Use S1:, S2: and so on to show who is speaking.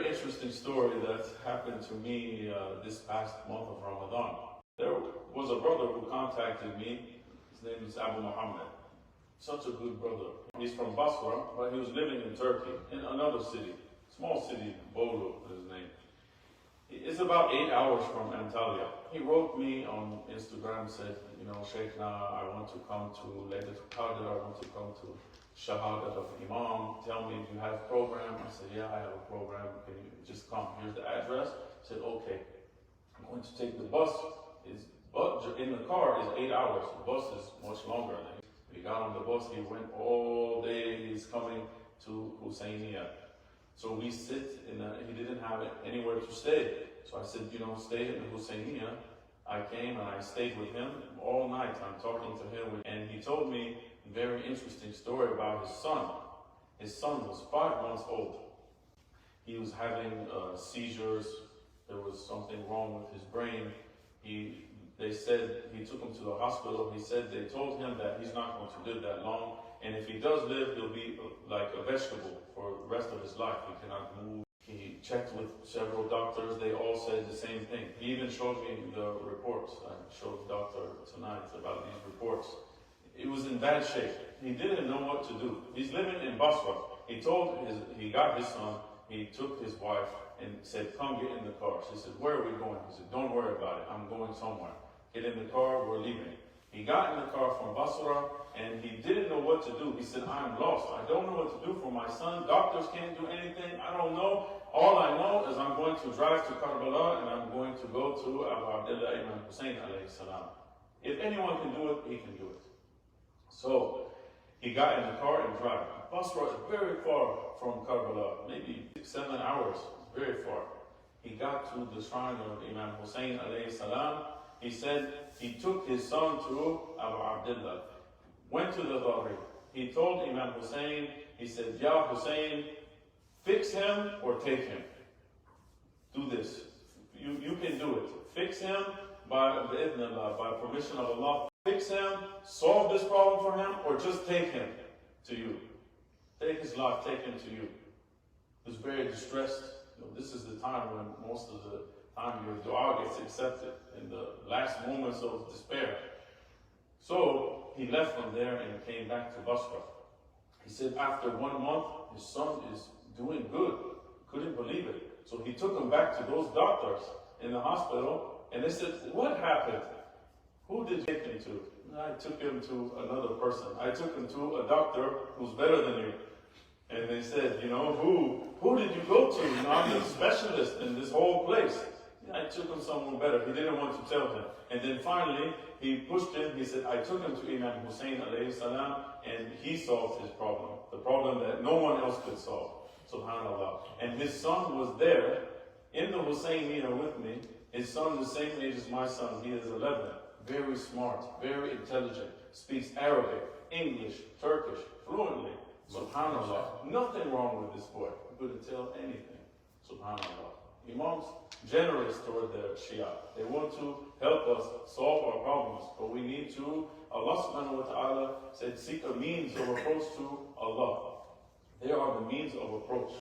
S1: interesting story that happened to me this past month of Ramadan. There was a brother who contacted me. His name is Abu Muhammad. Such a good brother. He's from Basra, but he was living in Turkey, in another city, small city, Bolu is his name. It's about 8 hours from Antalya. He wrote me on Instagram, said, Shaykhna, I want to come to Laylatul Qadr, I want to come to Shahadat of Imam. Tell me, do you have a program? I said, yeah, I have a program. Can you just come? Here's the address. I said, okay. I'm going to take the bus. But in the car is 8 hours. The bus is much longer. He got on the bus. He went all day. He's coming to Hussainia. So we sit he didn't have anywhere to stay. So I said, stay in the Hussainia. I came and I stayed with him all night. I'm talking to him. And he told me a very interesting story about his son. His son was 5 months old. He was having seizures. There was something wrong with his brain. They said he took him to the hospital. He said they told him that he's not going to live that long. And if he does live, he'll be like a vegetable for the rest of his life. He cannot move. He checked with several doctors. They all said the same thing. He even showed me the reports. I showed the doctor tonight about these reports. It was in bad shape. He didn't know what to do. He's living in Basra. He got his son. He took his wife and said, come get in the car. She said, where are we going? He said, don't worry about it. I'm going somewhere. Get in the car. We're leaving. He got in the car from Basra, and he didn't know what to do. He said, I'm lost. I don't know what to do for my son. Doctors can't do anything. I don't know. All I know is I'm going to drive to Karbala, and I'm going to go to Abu Abdullah Imam Hussain alayhi salam. If anyone can do it, he can do it. So he got in the car and drove. Basra is very far from Karbala, maybe 6-7 hours. It's very far. He got to the shrine of Imam Hussain alayhi salam. He said he took his son to Abu Abdullah, went to the Dhahri. He told Imam Hussain, he said, Ya Hussain, fix him or take him. Do this. You can do it. Fix him by permission of Allah. Fix him, solve this problem for him, or just take him to you. Take his life, take him to you. He was very distressed. This is the time when most of the time your dua gets accepted, in the last moments of despair. So he left from there and came back to Basra. He said after 1 month, his son is doing good. Couldn't believe it. So he took him back to those doctors in the hospital, and they said, what happened? Who did you take him to? I took him to another person. I took him to a doctor who's better than you. And they said, who did you go to? I'm the specialist in this whole place. I took him somewhere better. He didn't want to tell him. And then finally, he pushed him. He said, I took him to Imam Hussain alayhi salam, and he solved his problem. The problem that no one else could solve. Subhanallah. And his son was there in the Hussainia with me. His son is the same age as my son. He is 11. Very smart, very intelligent. Speaks Arabic, English, Turkish, fluently. Subhanallah. Nothing wrong with this boy. He couldn't tell anything. Subhanallah. Imams generous toward the Shia. They want to help us solve our problems, but we need to, Allah subhanahu wa ta'ala said, seek a means of approach to Allah. They are the means of approach.